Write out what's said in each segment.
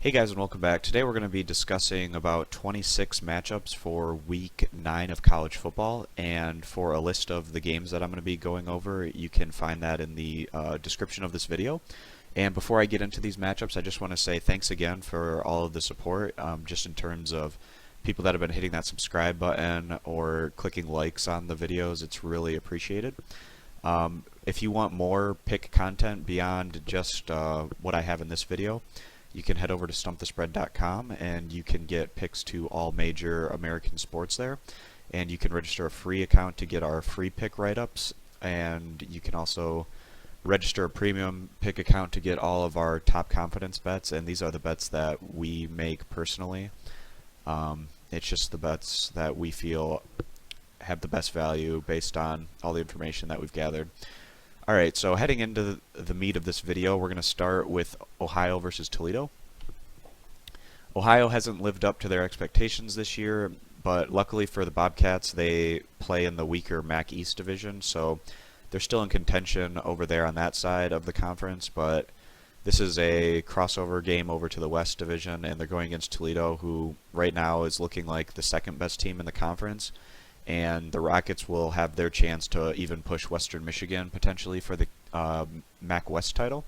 Hey guys, and welcome back. Today we're going to be discussing about 26 matchups for week 9 of college football, and for a list of the games that I'm going to be going over, you can find that in the description of this video. And before I get into these matchups, I just want to say thanks again for all of the support, just in terms of people that have been hitting that subscribe button or clicking likes on the videos. It's really appreciated. If you want more pick content beyond just what I have in this video, you can head over to stumpthespread.com and you can get picks to all major American sports there. And you can register a free account to get our free pick write-ups. And you can also register a premium pick account to get all of our top confidence bets. And these are the bets that we make personally. It's just the bets that we feel have the best value based on all the information that we've gathered. Alright, so heading into the meat of this video, we're going to start with Ohio versus Toledo. Ohio hasn't lived up to their expectations this year, but luckily for the Bobcats, they play in the weaker MAC East division, so they're still in contention over there on that side of the conference, but this is a crossover game over to the West division, and they're going against Toledo, who right now is looking like the second best team in the conference. And the Rockets will have their chance to even push Western Michigan potentially for the MAC West title.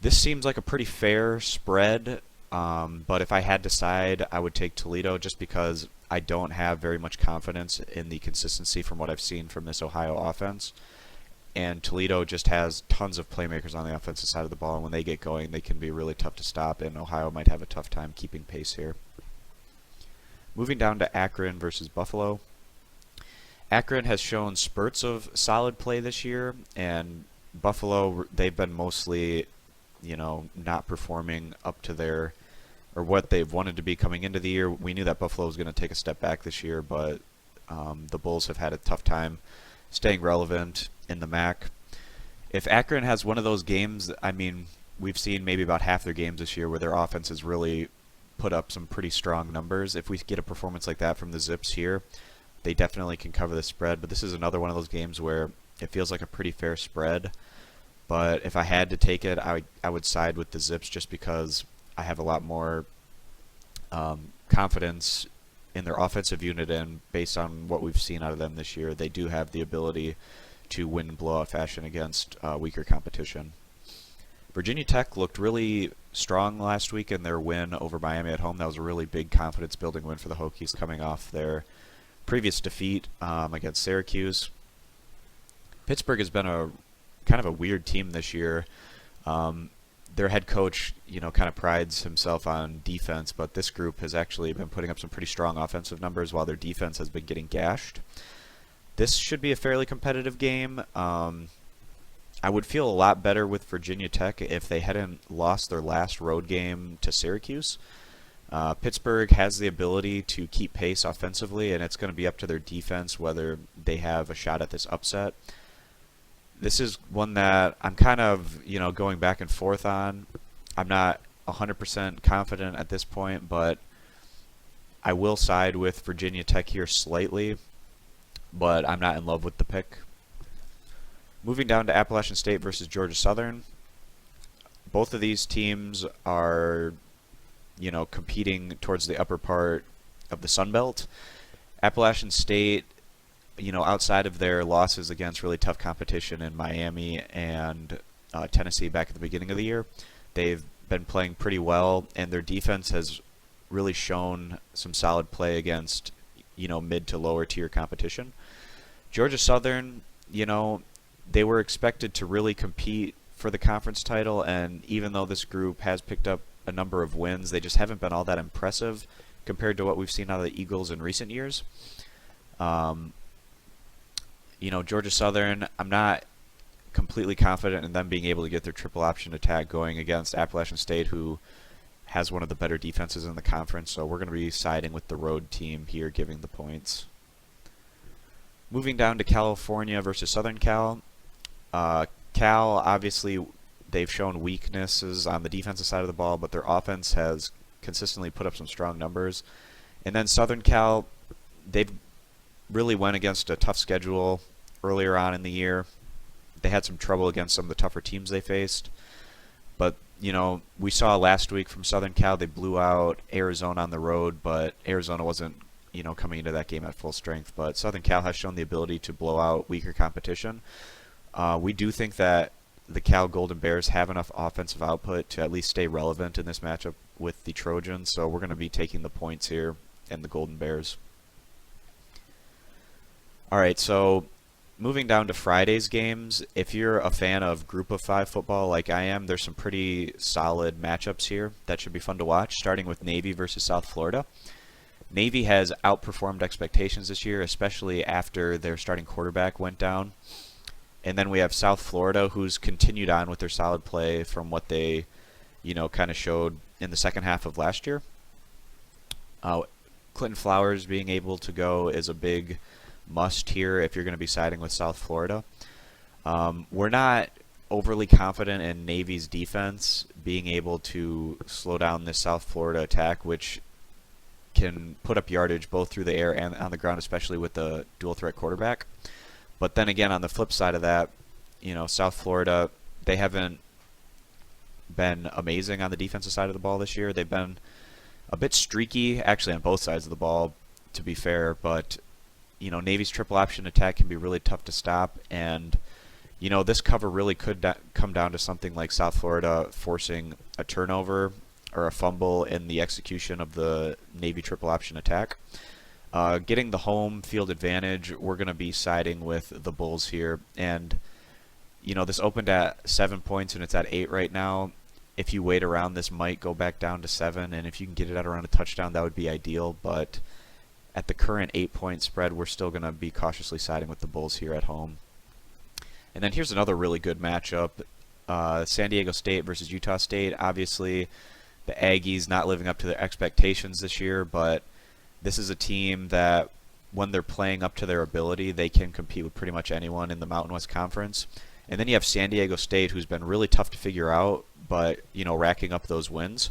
This seems like a pretty fair spread, but if I had to side, I would take Toledo just because I don't have very much confidence in the consistency from what I've seen from this Ohio offense. And Toledo just has tons of playmakers on the offensive side of the ball, and when they get going, they can be really tough to stop, and Ohio might have a tough time keeping pace here. Moving down to Akron versus Buffalo. Akron has shown spurts of solid play this year, and Buffalo, they've been mostly, not performing up to their, or what they've wanted to be coming into the year. We knew that Buffalo was going to take a step back this year, but the Bulls have had a tough time staying relevant in the MAC. If Akron has one of those games, we've seen maybe about half their games this year where their offense has really put up some pretty strong numbers. If we get a performance like that from the Zips here, they definitely can cover the spread, but this is another one of those games where it feels like a pretty fair spread. But if I had to take it, I would side with the Zips just because I have a lot more confidence in their offensive unit, and based on what we've seen out of them this year, they do have the ability to win in blowout fashion against weaker competition. Virginia Tech looked really strong last week in their win over Miami at home. That was a really big confidence-building win for the Hokies coming off their previous defeat against Syracuse. Pittsburgh has been a kind of a weird team this year. Their head coach, kind of prides himself on defense, but this group has actually been putting up some pretty strong offensive numbers while their defense has been getting gashed. This should be a fairly competitive game. I would feel a lot better with Virginia Tech if they hadn't lost their last road game to Syracuse. Pittsburgh has the ability to keep pace offensively, and it's going to be up to their defense whether they have a shot at this upset. This is one that I'm kind of, going back and forth on. I'm not 100% confident at this point, but I will side with Virginia Tech here slightly, but I'm not in love with the pick. Moving down to Appalachian State versus Georgia Southern. Both of these teams are competing towards the upper part of the Sun Belt. Appalachian State, outside of their losses against really tough competition in Miami and Tennessee back at the beginning of the year, they've been playing pretty well, and their defense has really shown some solid play against, mid to lower tier competition. Georgia Southern, they were expected to really compete for the conference title, and even though this group has picked up a number of wins, they just haven't been all that impressive compared to what we've seen out of the Eagles in recent years. Georgia Southern, I'm not completely confident in them being able to get their triple option attack going against Appalachian State, who has one of the better defenses in the conference, so we're going to be siding with the road team here, giving the points. Moving down to California versus Southern Cal. Cal, obviously, they've shown weaknesses on the defensive side of the ball, but their offense has consistently put up some strong numbers. And then Southern Cal, they've really went against a tough schedule earlier on in the year. They had some trouble against some of the tougher teams they faced, but we saw last week from Southern Cal, they blew out Arizona on the road, but Arizona wasn't, coming into that game at full strength. But Southern Cal has shown the ability to blow out weaker competition. We do think that the Cal Golden Bears have enough offensive output to at least stay relevant in this matchup with the Trojans, so we're going to be taking the points here and the Golden Bears. All right, so moving down to Friday's games, if you're a fan of Group of 5 football like I am, there's some pretty solid matchups here that should be fun to watch, starting with Navy versus South Florida. Navy has outperformed expectations this year, especially after their starting quarterback went down. And then we have South Florida, who's continued on with their solid play from what they, kind of showed in the second half of last year. Clinton Flowers being able to go is a big must here if you're going to be siding with South Florida. We're not overly confident in Navy's defense being able to slow down this South Florida attack, which can put up yardage both through the air and on the ground, especially with the dual threat quarterback. But then again, on the flip side of that, South Florida, they haven't been amazing on the defensive side of the ball this year. They've been a bit streaky, actually, on both sides of the ball, to be fair. But, Navy's triple option attack can be really tough to stop. And, this cover really could come down to something like South Florida forcing a turnover or a fumble in the execution of the Navy triple option attack. Getting the home field advantage, we're going to be siding with the Bulls here. And, this opened at 7 points and it's at 8 right now. If you wait around, this might go back down to 7. And if you can get it at around a touchdown, that would be ideal. But at the current 8-point spread, we're still going to be cautiously siding with the Bulls here at home. And then here's another really good matchup. San Diego State versus Utah State. Obviously, the Aggies not living up to their expectations this year, but this is a team that when they're playing up to their ability, they can compete with pretty much anyone in the Mountain West Conference. And then you have San Diego State, who's been really tough to figure out, but, racking up those wins.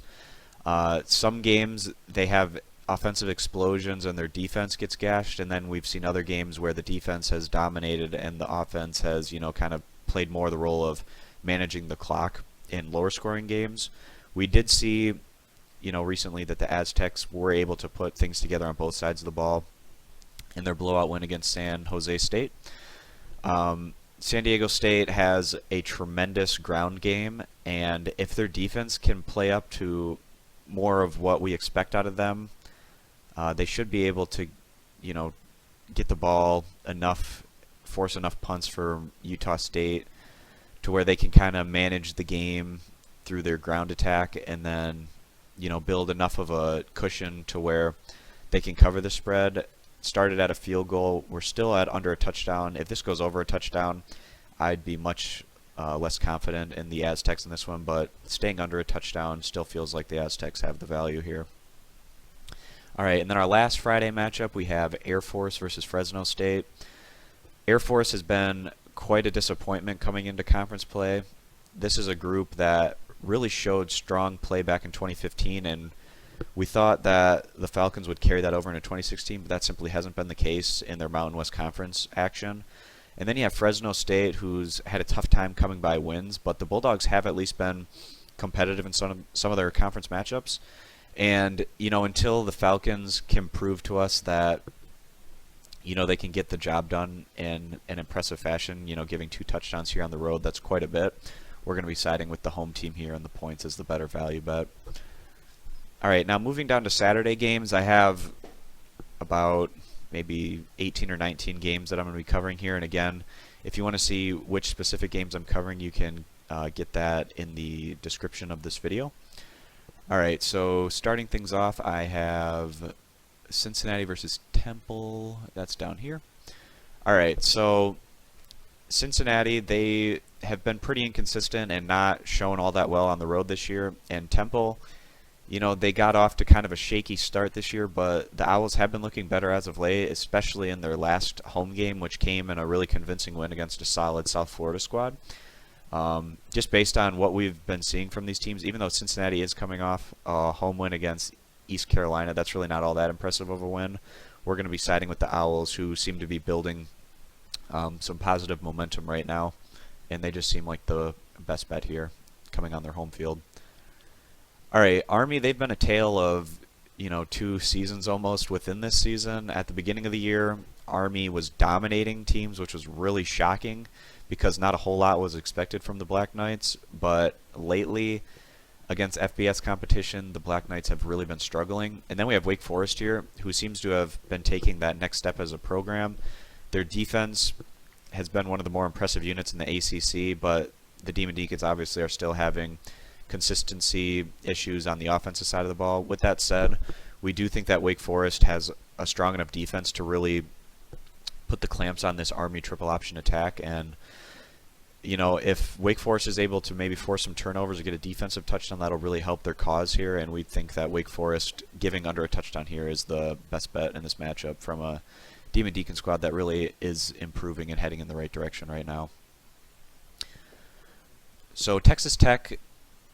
Some games, they have offensive explosions and their defense gets gashed, and then we've seen other games where the defense has dominated and the offense has, kind of played more the role of managing the clock in lower scoring games. We did see recently that the Aztecs were able to put things together on both sides of the ball in their blowout win against San Jose State. San Diego State has a tremendous ground game, and if their defense can play up to more of what we expect out of them, they should be able to, get the ball enough, force enough punts for Utah State to where they can kind of manage the game through their ground attack and then build enough of a cushion to where they can cover the spread. Started at a field goal. We're still at under a touchdown. If this goes over a touchdown, I'd be much less confident in the Aztecs in this one, but staying under a touchdown still feels like the Aztecs have the value here. All right, and then our last Friday matchup, we have Air Force versus Fresno State. Air Force has been quite a disappointment coming into conference play. This is a group that really showed strong play back in 2015, and we thought that the Falcons would carry that over into 2016, but that simply hasn't been the case in their Mountain West Conference action. And then you have Fresno State, who's had a tough time coming by wins, but the Bulldogs have at least been competitive in some of their conference matchups. And, until the Falcons can prove to us that, they can get the job done in an impressive fashion, giving 2 touchdowns here on the road, that's quite a bit. We're going to be siding with the home team here, and the points is the better value bet. All right, now moving down to Saturday games, I have about maybe 18 or 19 games that I'm going to be covering here. And again, if you want to see which specific games I'm covering, you can get that in the description of this video. All right, so starting things off, I have Cincinnati versus Temple. That's down here. All right, so Cincinnati, they have been pretty inconsistent and not shown all that well on the road this year. And Temple, they got off to kind of a shaky start this year, but the Owls have been looking better as of late, especially in their last home game, which came in a really convincing win against a solid South Florida squad. Just based on what we've been seeing from these teams, even though Cincinnati is coming off a home win against East Carolina, that's really not all that impressive of a win. We're going to be siding with the Owls, who seem to be building some positive momentum right now, and they just seem like the best bet here coming on their home field. All right, Army, they've been a tale of, two seasons almost within this season. At the beginning of the year, Army was dominating teams, which was really shocking because not a whole lot was expected from the Black Knights. But lately, against FBS competition, the Black Knights have really been struggling. And then we have Wake Forest here, who seems to have been taking that next step as a program. Their defense has been one of the more impressive units in the ACC, but the Demon Deacons obviously are still having consistency issues on the offensive side of the ball. With that said, we do think that Wake Forest has a strong enough defense to really put the clamps on this Army triple option attack. And, if Wake Forest is able to maybe force some turnovers or get a defensive touchdown, that'll really help their cause here. And we think that Wake Forest giving under a touchdown here is the best bet in this matchup from a Demon Deacon squad that really is improving and heading in the right direction right now. So Texas Tech,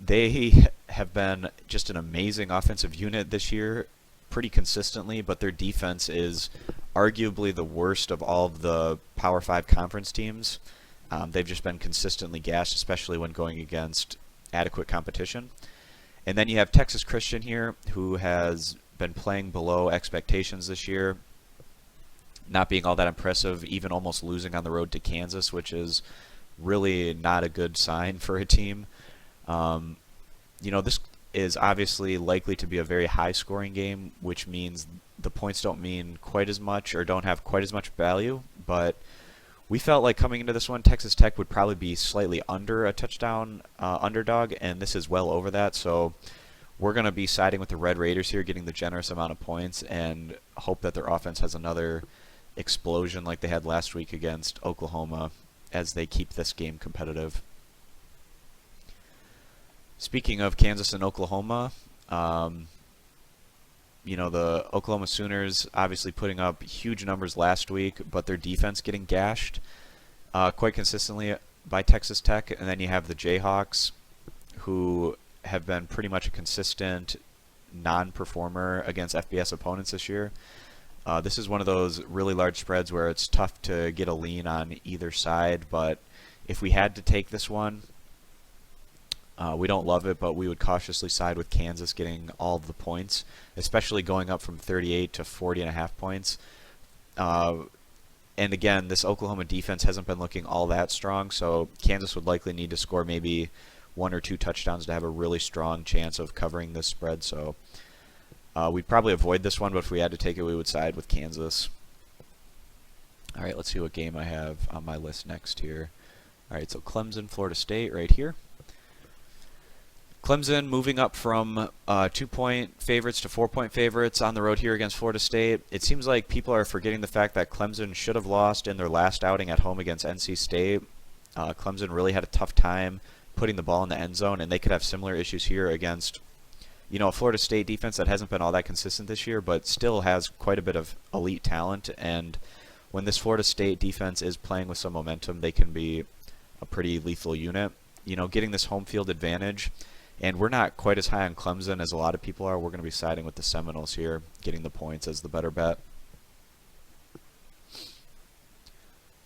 they have been just an amazing offensive unit this year, pretty consistently, but their defense is arguably the worst of all of the Power 5 conference teams. They've just been consistently gashed, especially when going against adequate competition. And then you have Texas Christian here, who has been playing below expectations this year, not being all that impressive, even almost losing on the road to Kansas, which is really not a good sign for a team. This is obviously likely to be a very high-scoring game, which means the points don't mean quite as much or don't have quite as much value. But we felt like coming into this one, Texas Tech would probably be slightly under a touchdown underdog, and this is well over that. So we're going to be siding with the Red Raiders here, getting the generous amount of points, and hope that their offense has another explosion like they had last week against Oklahoma as they keep this game competitive. Speaking of Kansas and Oklahoma, the Oklahoma Sooners obviously putting up huge numbers last week, but their defense getting gashed quite consistently by Texas Tech. And then you have the Jayhawks, who have been pretty much a consistent non-performer against FBS opponents this year. This is one of those really large spreads where it's tough to get a lean on either side, but if we had to take this one, we don't love it, but we would cautiously side with Kansas getting all of the points, especially going up from 38 to 40.5 points. And again, this Oklahoma defense hasn't been looking all that strong, so Kansas would likely need to score maybe 1 or 2 touchdowns to have a really strong chance of covering this spread. So we'd probably avoid this one, but if we had to take it, we would side with Kansas. All right, let's see what game I have on my list next here. All right, so Clemson, Florida State right here. Clemson moving up from 2-point favorites to 4-point favorites on the road here against Florida State. It seems like people are forgetting the fact that Clemson should have lost in their last outing at home against NC State. Clemson really had a tough time putting the ball in the end zone, and they could have similar issues here against a Florida State defense that hasn't been all that consistent this year, but still has quite a bit of elite talent. And when this Florida State defense is playing with some momentum, they can be a pretty lethal unit. Getting this home field advantage. And we're not quite as high on Clemson as a lot of people are. We're going to be siding with the Seminoles here, getting the points as the better bet.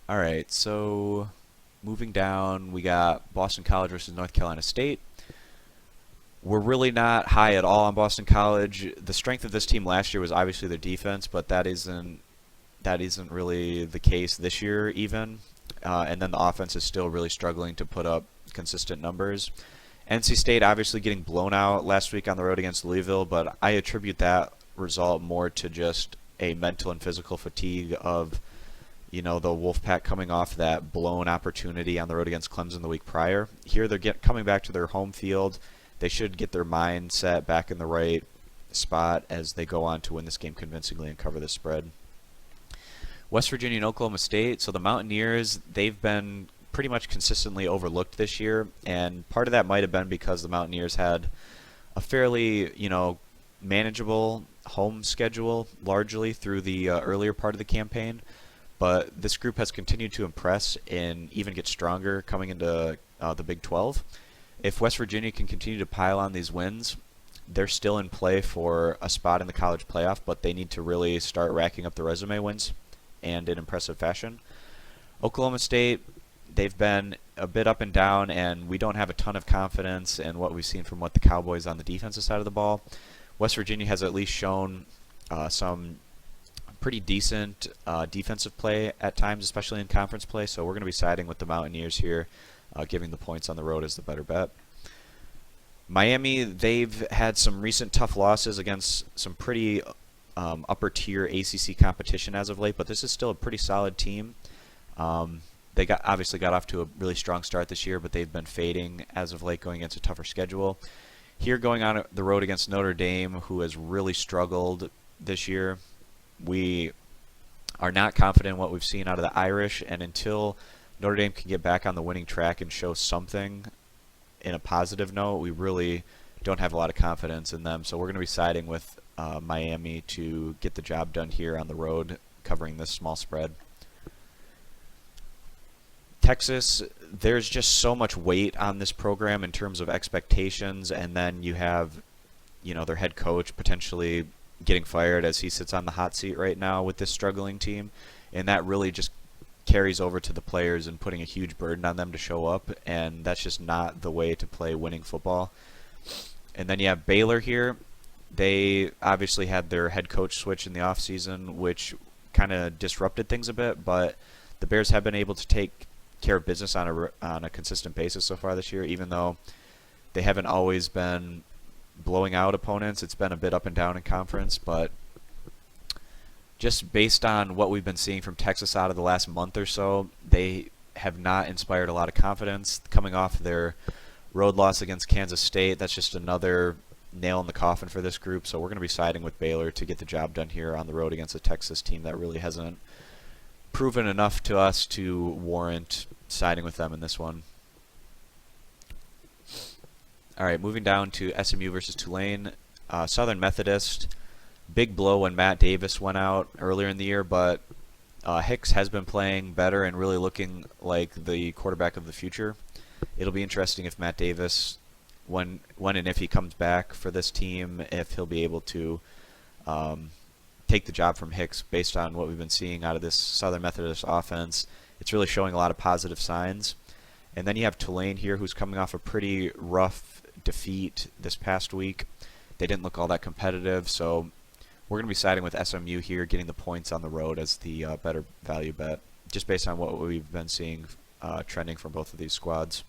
All right, so moving down, we got Boston College versus North Carolina State. We're really not high at all on Boston College. The strength of this team last year was obviously their defense, but that isn't really the case this year even. And then the offense is still really struggling to put up consistent numbers. NC State obviously getting blown out last week on the road against Louisville, but I attribute that result more to just a mental and physical fatigue of, the Wolfpack coming off that blown opportunity on the road against Clemson the week prior. Here they're coming back to their home field. They should get their mindset back in the right spot as they go on to win this game convincingly and cover the spread. West Virginia and Oklahoma State. So the Mountaineers, they've been pretty much consistently overlooked this year, and part of that might have been because the Mountaineers had a fairly, manageable home schedule largely through the earlier part of the campaign. But this group has continued to impress and even get stronger coming into the Big 12. If West Virginia can continue to pile on these wins, they're still in play for a spot in the college playoff, but they need to really start racking up the resume wins and in impressive fashion. Oklahoma State, they've been a bit up and down, and we don't have a ton of confidence in what we've seen from what the Cowboys on the defensive side of the ball. West Virginia has at least shown some pretty decent defensive play at times, especially in conference play, so we're going to be siding with the Mountaineers here, giving the points on the road as the better bet. Miami, they've had some recent tough losses against some pretty upper tier ACC competition as of late, but this is still a pretty solid team. They obviously got off to a really strong start this year, but they've been fading as of late, going against a tougher schedule. Here, going on the road against Notre Dame, who has really struggled this year. We are not confident in what we've seen out of the Irish, and until Notre Dame can get back on the winning track and show something in a positive note, we really don't have a lot of confidence in them. So we're going to be siding with Miami to get the job done here on the road, covering this small spread. Texas, there's just so much weight on this program in terms of expectations, and then you have, their head coach potentially getting fired as he sits on the hot seat right now with this struggling team, and that really just carries over to the players and putting a huge burden on them to show up, and that's just not the way to play winning football. And then you have Baylor here. They obviously had their head coach switch in the offseason, which kind of disrupted things a bit, but the Bears have been able to take care of business on a consistent basis so far this year, even though they haven't always been blowing out opponents. It's been a bit up and down in conference, but just based on what we've been seeing from Texas out of the last month or so, they have not inspired a lot of confidence. Coming off their road loss against Kansas State, that's just another nail in the coffin for this group. So we're going to be siding with Baylor to get the job done here on the road against a Texas team that really hasn't proven enough to us to warrant siding with them in this one. All right, moving down to SMU versus Tulane. Southern Methodist, big blow when Matt Davis went out earlier in the year, but Hicks has been playing better and really looking like the quarterback of the future. It'll be interesting if Matt Davis, when and if he comes back for this team, if he'll be able to take the job from Hicks based on what we've been seeing out of this Southern Methodist offense. It's really showing a lot of positive signs. And then you have Tulane here, who's coming off a pretty rough defeat this past week. They didn't look all that competitive, so we're going to be siding with SMU here, getting the points on the road as the better value bet, just based on what we've been seeing trending from both of these squads.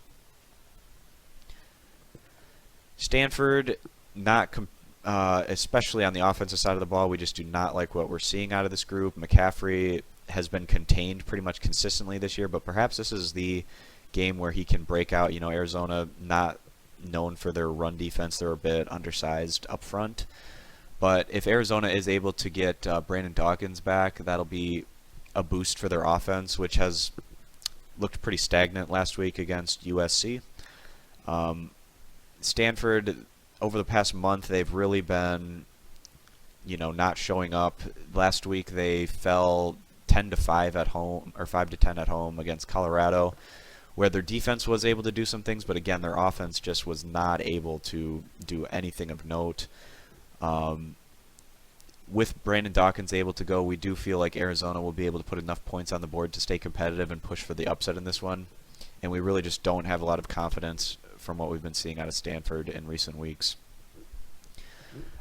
Stanford, especially on the offensive side of the ball, we just do not like what we're seeing out of this group. McCaffrey has been contained pretty much consistently this year, but perhaps this is the game where he can break out. Arizona, not known for their run defense. They're a bit undersized up front. But if Arizona is able to get Brandon Dawkins back, that'll be a boost for their offense, which has looked pretty stagnant last week against USC. Stanford, over the past month, they've really been, not showing up. Last week they fell 10-5 at home, or 5-10 at home against Colorado, where their defense was able to do some things, but again, their offense just was not able to do anything of note. With Brandon Dawkins able to go, we do feel like Arizona will be able to put enough points on the board to stay competitive and push for the upset in this one. And we really just don't have a lot of confidence from what we've been seeing out of Stanford in recent weeks.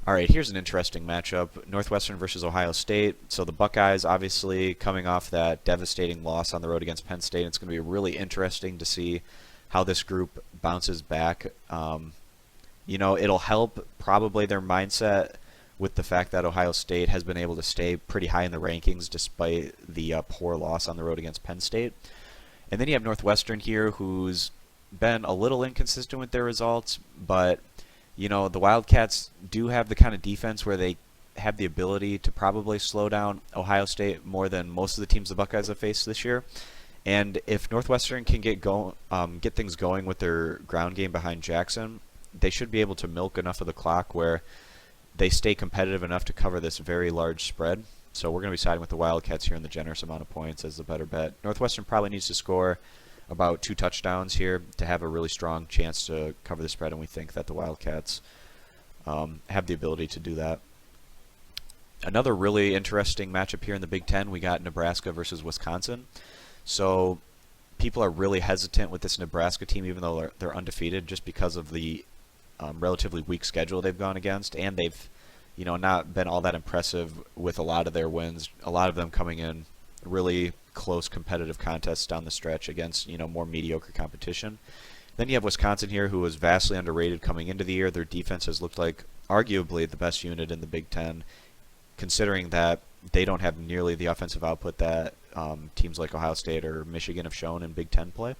All right, here's an interesting matchup. Northwestern versus Ohio State. So the Buckeyes obviously coming off that devastating loss on the road against Penn State. It's going to be really interesting to see how this group bounces back. It'll help probably their mindset with the fact that Ohio State has been able to stay pretty high in the rankings despite the poor loss on the road against Penn State. And then you have Northwestern here, who's been a little inconsistent with their results, but the Wildcats do have the kind of defense where they have the ability to probably slow down Ohio State more than most of the teams the Buckeyes have faced this year. And if Northwestern can get things going with their ground game behind Jackson, they should be able to milk enough of the clock where they stay competitive enough to cover this very large spread. So we're going to be siding with the Wildcats here in the generous amount of points as the better bet. Northwestern probably needs to score about 2 touchdowns here to have a really strong chance to cover the spread, and we think that the Wildcats have the ability to do that. Another really interesting matchup here in the Big Ten, we got Nebraska versus Wisconsin. So people are really hesitant with this Nebraska team, even though they're undefeated, just because of the relatively weak schedule they've gone against, and they've, not been all that impressive with a lot of their wins. A lot of them coming in really close competitive contests down the stretch against, more mediocre competition. Then you have Wisconsin here, who was vastly underrated coming into the year. Their defense has looked like arguably the best unit in the Big Ten, considering that they don't have nearly the offensive output that teams like Ohio State or Michigan have shown in Big Ten play.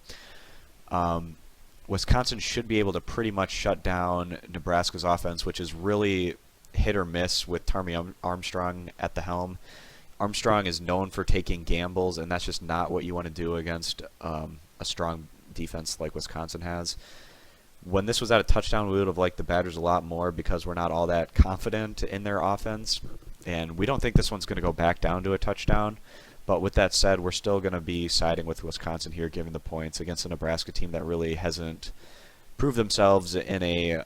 Wisconsin should be able to pretty much shut down Nebraska's offense, which is really hit or miss with Tarmy Armstrong at the helm. Armstrong is known for taking gambles, and that's just not what you want to do against a strong defense like Wisconsin has. When this was at a touchdown, we would have liked the Badgers a lot more because we're not all that confident in their offense, and we don't think this one's going to go back down to a touchdown. But with that said, we're still going to be siding with Wisconsin here, giving the points against a Nebraska team that really hasn't proved themselves in a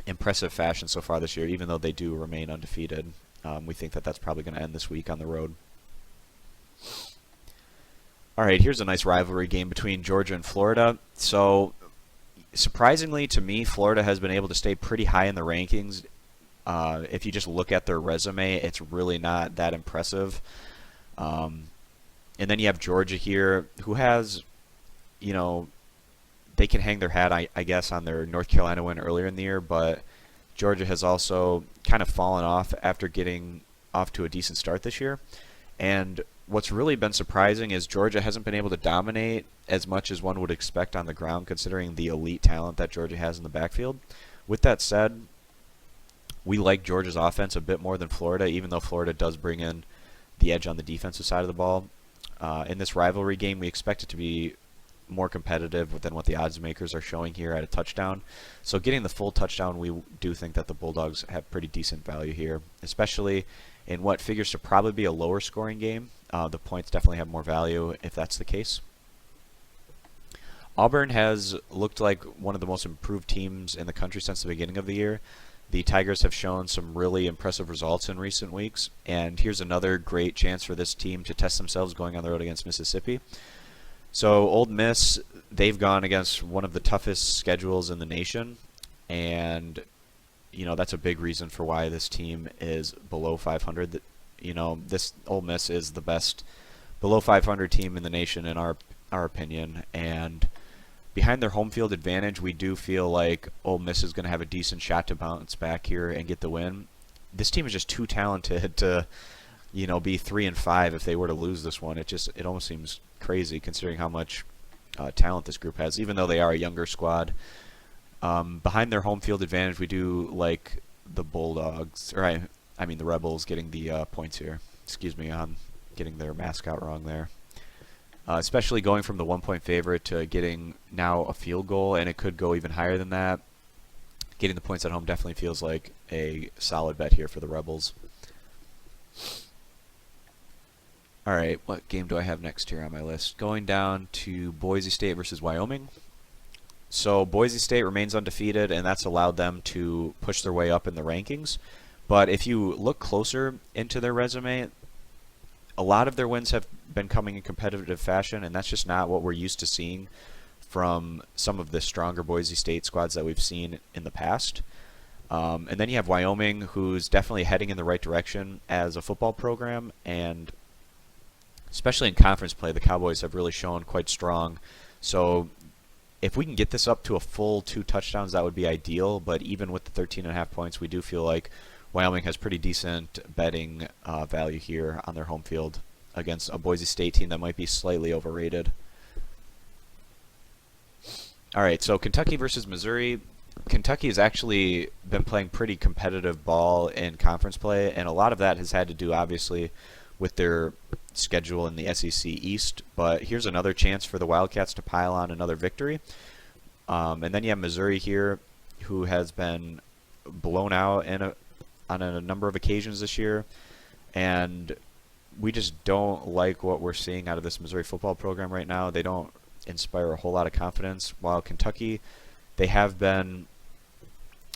impressive fashion so far this year, even though they do remain undefeated. We think that that's probably going to end this week on the road. All right, here's a nice rivalry game between Georgia and Florida. So, surprisingly to me, Florida has been able to stay pretty high in the rankings. If you just look at their resume, it's really not that impressive. And then you have Georgia here, who has, they can hang their hat, I guess, on their North Carolina win earlier in the year, but Georgia has also kind of fallen off after getting off to a decent start this year. And what's really been surprising is Georgia hasn't been able to dominate as much as one would expect on the ground, considering the elite talent that Georgia has in the backfield. With that said, we like Georgia's offense a bit more than Florida, even though Florida does bring in the edge on the defensive side of the ball. In this rivalry game, we expect it to be more competitive than what the odds makers are showing here at a touchdown. So getting the full touchdown, we do think that the Bulldogs have pretty decent value here, especially in what figures to probably be a lower scoring game. The points definitely have more value if that's the case. Auburn has looked like one of the most improved teams in the country since the beginning of the year. The Tigers have shown some really impressive results in recent weeks, and here's another great chance for this team to test themselves going on the road against Mississippi. So Ole Miss, they've gone against one of the toughest schedules in the nation, and that's a big reason for why this team is below 500. This Ole Miss is the best below 500 team in the nation in our opinion, and behind their home field advantage, we do feel like Ole Miss is going to have a decent shot to bounce back here and get the win. This team is just too talented to, be 3-5 if they were to lose this one. It almost seems crazy considering how much talent this group has, even though they are a younger squad. Behind their home field advantage, we do like the Bulldogs, or I mean the Rebels getting the points here. Excuse me on getting their mascot wrong there. Especially going from the 1-point favorite to getting now a field goal, and it could go even higher than that. Getting the points at home definitely feels like a solid bet here for the Rebels. All right, what game do I have next here on my list? Going down to Boise State versus Wyoming. So Boise State remains undefeated, and that's allowed them to push their way up in the rankings. But if you look closer into their resume, a lot of their wins have been coming in competitive fashion, and that's just not what we're used to seeing from some of the stronger Boise State squads that we've seen in the past. And then you have Wyoming, who's definitely heading in the right direction as a football program, and especially in conference play, the Cowboys have really shown quite strong. So if we can get this up to a full 2 touchdowns, that would be ideal, but even with the 13.5 points, we do feel like Wyoming has pretty decent betting value here on their home field against a Boise State team that might be slightly overrated. All right, so Kentucky versus Missouri. Kentucky has actually been playing pretty competitive ball in conference play, and a lot of that has had to do, obviously, with their schedule in the SEC East. But here's another chance for the Wildcats to pile on another victory. And then you have Missouri here, who has been blown out on a number of occasions this year, and we just don't like what we're seeing out of this Missouri football program right now. They don't inspire a whole lot of confidence, while Kentucky, they have been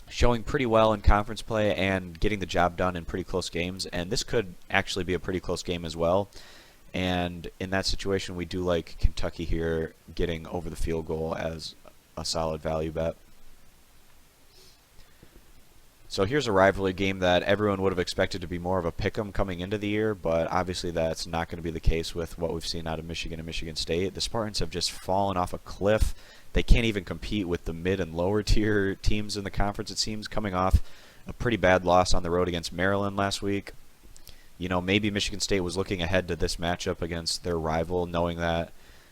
showing pretty well in conference play and getting the job done in pretty close games, and this could actually be a pretty close game as well. And in that situation, we do like Kentucky here getting over the field goal as a solid value bet. So here's a rivalry game that everyone would have expected to be more of a pick'em coming into the year, but obviously that's not going to be the case with what we've seen out of Michigan and Michigan State. The Spartans have just fallen off a cliff. They can't even compete with the mid and lower tier teams in the conference, it seems, coming off a pretty bad loss on the road against Maryland last week. You know, maybe Michigan State was looking ahead to this matchup against their rival, knowing that,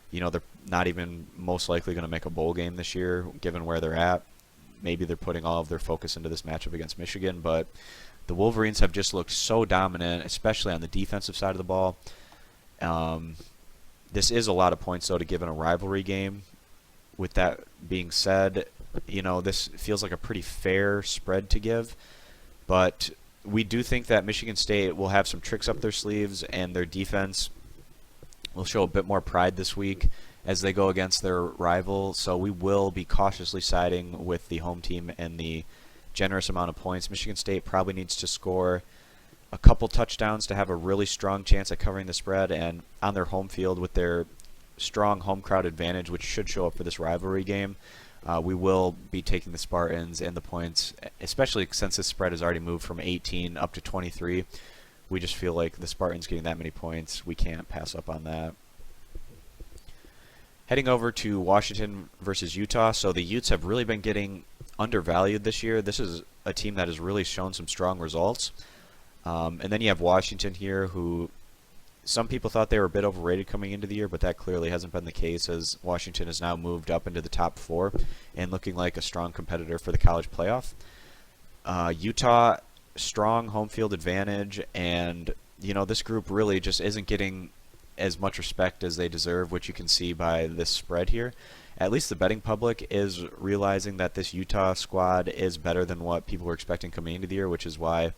you know, they're not even most likely going to make a bowl game this year, given where they're at. Maybe they're putting all of their focus into this matchup against Michigan, but the Wolverines have just looked so dominant, especially on the defensive side of the ball. This is a lot of points, though, to give in a rivalry game. With that being said, you know, this feels like a pretty fair spread to give, but we do think that Michigan State will have some tricks up their sleeves, and their defense will show a bit more pride this week as they go against their rival. So we will be cautiously siding with the home team and the generous amount of points. Michigan State probably needs to score a couple touchdowns to have a really strong chance at covering the spread, and on their home field with their strong home crowd advantage, which should show up for this rivalry game, we will be taking the Spartans and the points, especially since this spread has already moved from 18 up to 23. We just feel like the Spartans getting that many points, we can't pass up on that. Heading over to Washington versus Utah. So the Utes have really been getting undervalued this year. This is a team that has really shown some strong results. And then you have Washington here, who some people thought they were a bit overrated coming into the year, but that clearly hasn't been the case, as Washington has now moved up into the top 4 and looking like a strong competitor for the college playoff. Utah, strong home field advantage, and you know, this group really just isn't getting as much respect as they deserve, which you can see by this spread here. At least the betting public is realizing that this Utah squad is better than what people were expecting coming into the year, which is why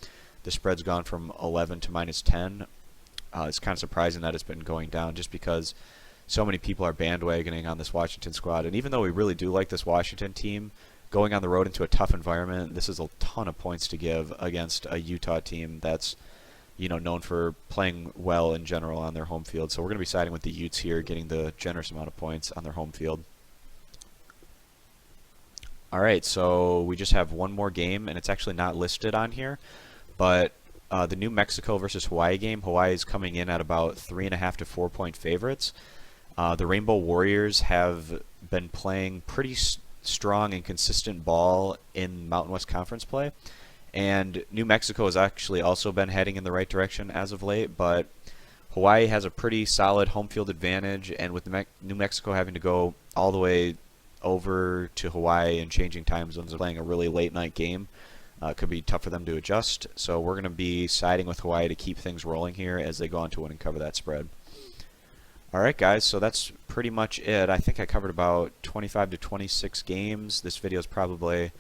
the spread's gone from 11 to -10. It's kind of surprising that it's been going down, just because so many people are bandwagoning on this Washington squad. And even though we really do like this Washington team, going on the road into a tough environment, this is a ton of points to give against a Utah team that's, you know, known for playing well in general on their home field. So we're going to be siding with the Utes here, getting the generous amount of points on their home field. All right, so we just have one more game, and it's actually not listed on here, but the New Mexico versus Hawaii game. Hawaii is coming in at about 3.5 to 4 point favorites. The Rainbow Warriors have been playing pretty strong and consistent ball in Mountain West Conference play. And New Mexico has actually also been heading in the right direction as of late, but Hawaii has a pretty solid home field advantage, and with New Mexico having to go all the way over to Hawaii and changing time zones and playing a really late night game, it could be tough for them to adjust. So we're going to be siding with Hawaii to keep things rolling here as they go on to win and cover that spread. Alright guys, so that's pretty much it. I think I covered about 25 to 26 games. This video is probably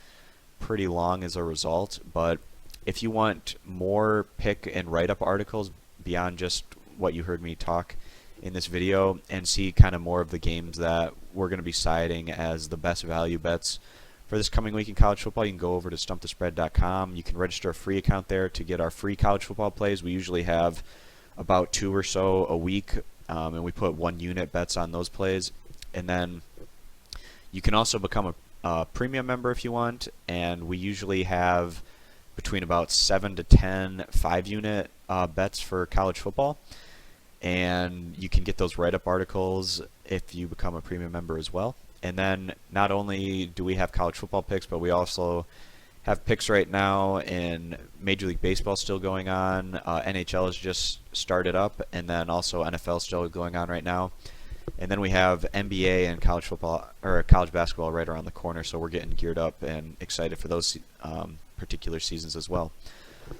pretty long as a result, but if you want more pick and write-up articles beyond just what you heard me talk in this video, and see kind of more of the games that we're going to be siding as the best value bets for this coming week in college football, you can go over to stumpthespread.com. You can register a free account there to get our free college football plays. We usually have about 2 or so a week, and we put 1 unit bets on those plays. And then you can also become a premium member if you want, and we usually have between about 7 to 10 5-unit bets for college football, and you can get those write-up articles if you become a premium member as well. And then not only do we have college football picks, but we also have picks right now in Major League Baseball still going on. NHL has just started up, and then also NFL still going on right now. And then we have NBA and college football or college basketball right around the corner, so we're getting geared up and excited for those particular seasons as well.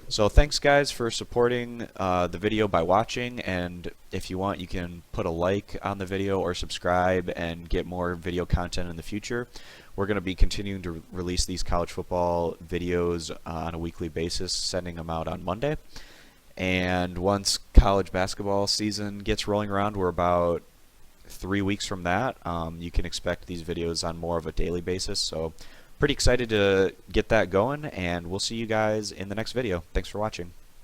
So thanks guys for supporting the video by watching, and if you want, you can put a like on the video or subscribe and get more video content in the future. We're going to be continuing to release these college football videos on a weekly basis, sending them out on Monday. And once college basketball season gets rolling around, we're about 3 weeks from that. You can expect these videos on more of a daily basis. So pretty excited to get that going, and we'll see you guys in the next video. Thanks for watching.